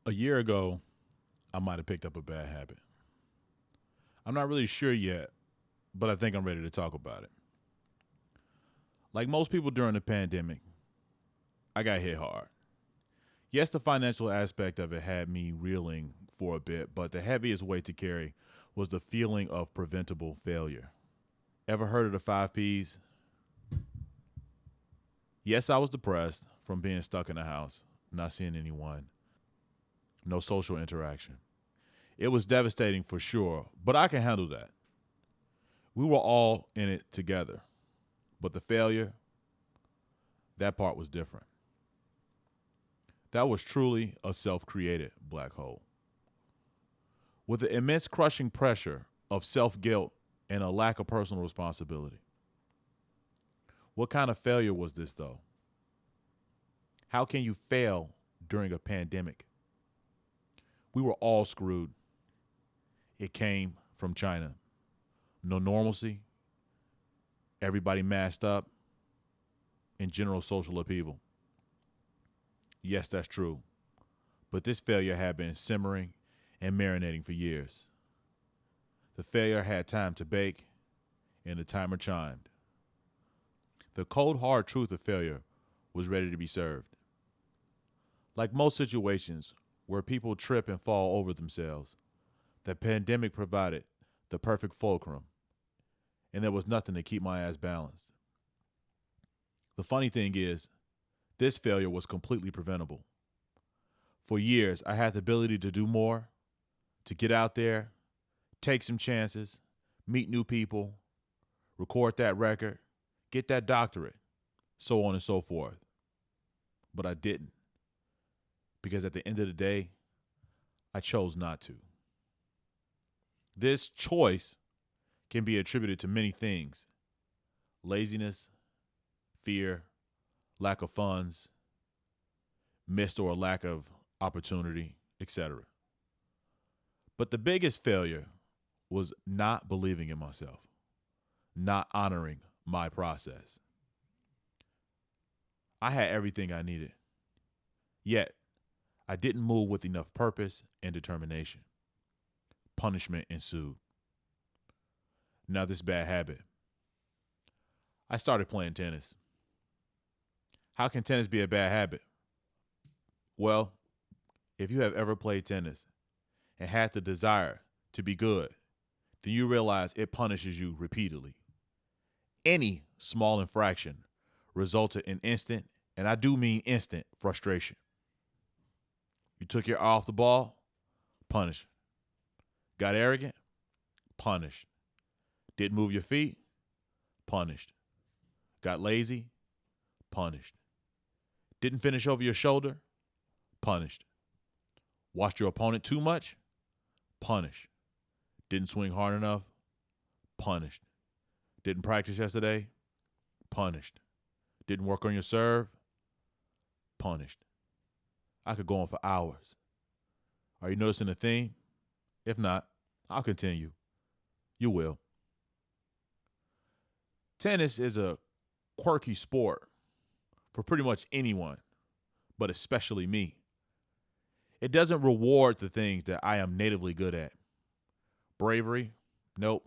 A year ago, I might have picked up a bad habit. I'm not really sure yet, but I think I'm ready to talk about it. Like most people during the pandemic, I got hit hard. Yes, the financial aspect of it had me reeling for a bit, but the heaviest weight to carry was the feeling of preventable failure. Ever heard of the five P's? Yes, I was depressed from being stuck in the house, not seeing anyone, no social interaction. It was devastating for sure, but I can handle that. We were all in it together, but the failure, that part was different. That was truly a self created black hole. With the immense crushing pressure of self guilt and a lack of personal responsibility. What kind of failure was this, though? How can you fail during a pandemic? We were all screwed. It came from China. No normalcy, everybody masked up, and general social upheaval. Yes, that's true. But this failure had been simmering and marinating for years. The failure had time to bake, and the timer chimed. The cold, hard truth of failure was ready to be served. Like most situations where people trip and fall over themselves, the pandemic provided the perfect fulcrum, and there was nothing to keep my ass balanced. The funny thing is, this failure was completely preventable. For years, I had the ability to do more, to get out there, take some chances, meet new people, record that record, get that doctorate, so on and so forth. But I didn't, because at the end of the day, I chose not to. This choice can be attributed to many things: laziness, fear, lack of funds, missed or lack of opportunity, etc. But the biggest failure was not believing in myself, not honoring my process. I had everything I needed, yet I didn't move with enough purpose and determination. Punishment ensued. Now, this bad habit. I started playing tennis. How can tennis be a bad habit? Well, if you have ever played tennis and had the desire to be good, then you realize it punishes you repeatedly. Any small infraction resulted in instant, and I do mean instant, frustration. You took your eye off the ball, punished. Got arrogant, punished. Didn't move your feet, punished. Got lazy, punished. Didn't finish over your shoulder, punished. Watched your opponent too much, punished. Didn't swing hard enough, punished. Didn't practice yesterday, punished. Didn't work on your serve, punished. I could go on for hours. Are you noticing a theme? If not, I'll continue. You will. Tennis is a quirky sport for pretty much anyone, but especially me. It doesn't reward the things that I am natively good at. Bravery? Nope.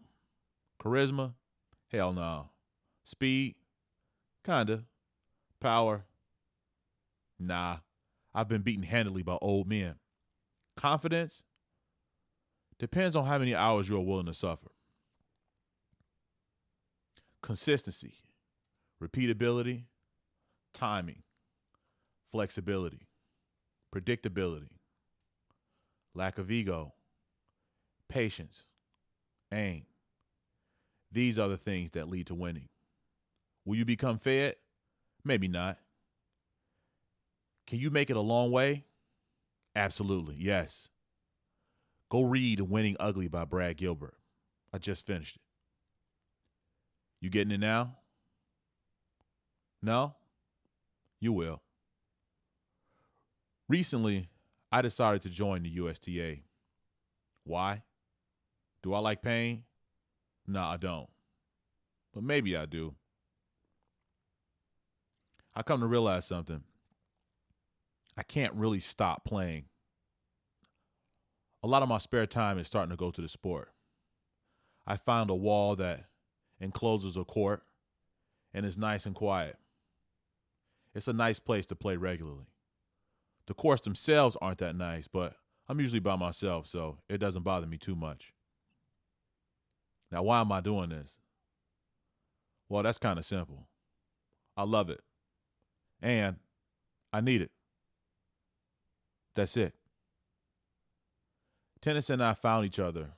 Charisma? Hell no. Speed? Kinda. Power? Nah. I've been beaten handily by old men. Confidence? Depends on how many hours you are willing to suffer. Consistency, repeatability, timing, flexibility, predictability, lack of ego, patience, aim. These are the things that lead to winning. Will you become fed? Maybe not. Can you make it a long way? Absolutely, yes. Go read Winning Ugly by Brad Gilbert. I just finished it. You getting it now? No? You will. Recently, I decided to join the USTA. Why? Do I like pain? No, I don't. But maybe I do. I come to realize something. I can't really stop playing. A lot of my spare time is starting to go to the sport. I found a wall that encloses a court and is nice and quiet. It's a nice place to play regularly. The courts themselves aren't that nice, but I'm usually by myself, so it doesn't bother me too much. Now, why am I doing this? Well, that's kind of simple. I love it, and I need it. That's it. Tennis and I found each other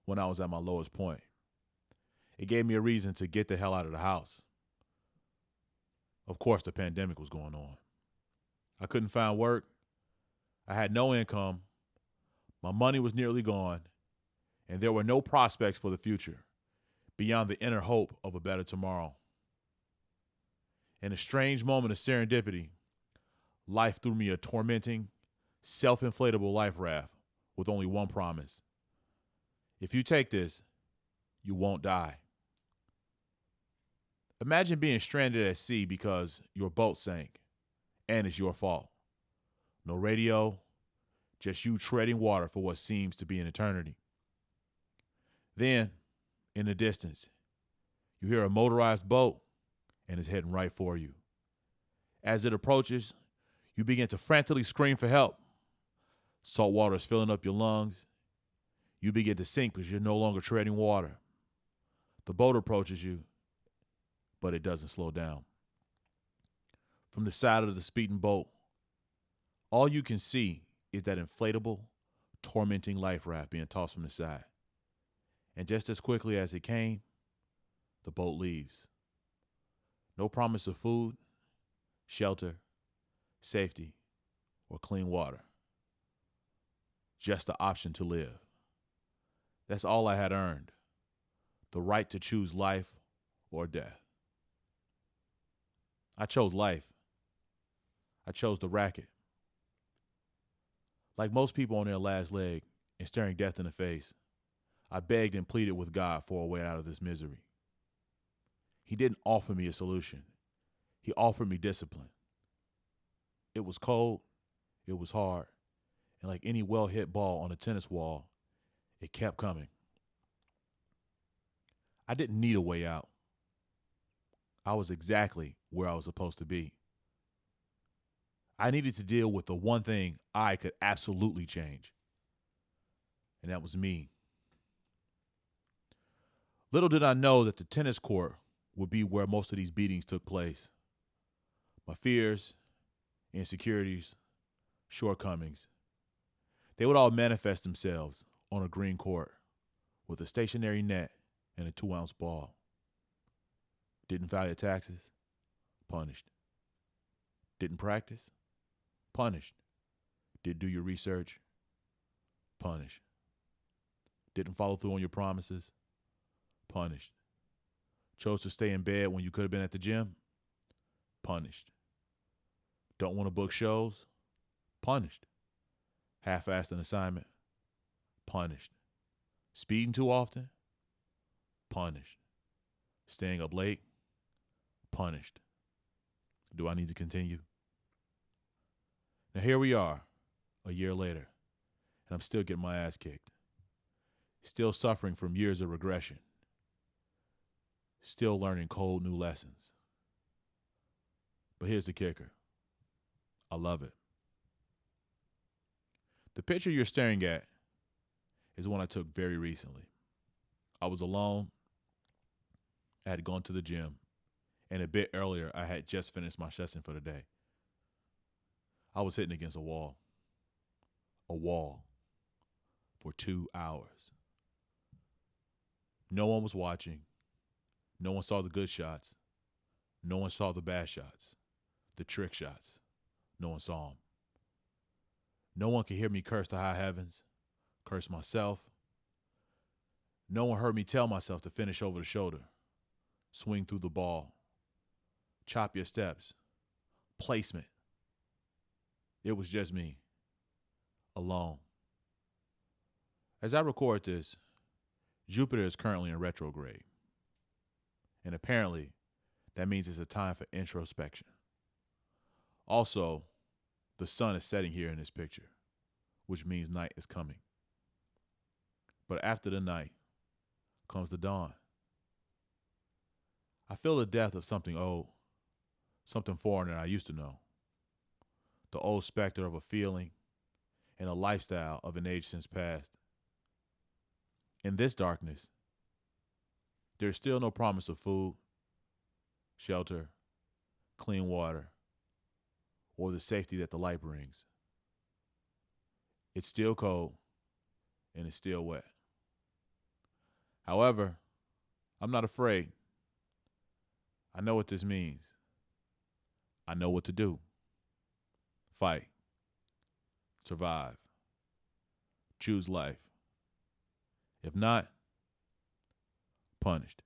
when I was at my lowest point. It gave me a reason to get the hell out of the house. Of course, the pandemic was going on. I couldn't find work. I had no income. My money was nearly gone, and there were no prospects for the future beyond the inner hope of a better tomorrow. In a strange moment of serendipity, life threw me a tormenting, self-inflatable life raft with only one promise. If you take this, you won't die. Imagine being stranded at sea because your boat sank, and it's your fault. No radio, just you treading water for what seems to be an eternity. Then, in the distance, you hear a motorized boat, and it's heading right for you. As it approaches, you begin to frantically scream for help. Salt water is filling up your lungs. You begin to sink because you're no longer treading water. The boat approaches you, but it doesn't slow down. From the side of the speeding boat, all you can see is that inflatable, tormenting life raft being tossed from the side. And just as quickly as it came, the boat leaves. No promise of food, shelter, safety, or clean water. Just the option to live. That's all I had earned. The right to choose life or death. I chose life. I chose the racket. Like most people on their last leg and staring death in the face, I begged and pleaded with God for a way out of this misery. He didn't offer me a solution. He offered me discipline. It was cold, it was hard, and like any well-hit ball on a tennis wall, it kept coming. I didn't need a way out. I was exactly where I was supposed to be. I needed to deal with the one thing I could absolutely change, and that was me. Little did I know that the tennis court would be where most of these beatings took place. My fears, insecurities, shortcomings, they would all manifest themselves on a green court with a stationary net and a 2-ounce ball. Didn't file your taxes? Punished. Didn't practice? Punished. Didn't do your research? Punished. Didn't follow through on your promises? Punished. Chose to stay in bed when you could have been at the gym? Punished. Don't want to book shows? Punished. Half-assed an assignment? Punished. Speeding too often? Punished. Staying up late? Punished. Do I need to continue? Now here we are, a year later, and I'm still getting my ass kicked. Still suffering from years of regression. Still learning cold new lessons. But here's the kicker. I love it. The picture you're staring at is one I took very recently. I was alone. I had gone to the gym, and a bit earlier, I had just finished my session for the day. I was hitting against a wall. A wall. For 2 hours. No one was watching. No one saw the good shots. No one saw the bad shots. The trick shots. No one saw them. No one could hear me curse the high heavens, curse myself. No one heard me tell myself to finish over the shoulder, swing through the ball, chop your steps, placement. It was just me, alone. As I record this, Jupiter is currently in retrograde. And apparently, that means it's a time for introspection. Also, the sun is setting here in this picture, which means night is coming. But after the night comes the dawn. I feel the death of something old, something foreign that I used to know. The old specter of a feeling and a lifestyle of an age since past. In this darkness, there's still no promise of food, shelter, clean water, or the safety that the light brings. It's still cold and it's still wet. However, I'm not afraid. I know what this means. I know what to do. Fight. Survive. Choose life. If not, punished.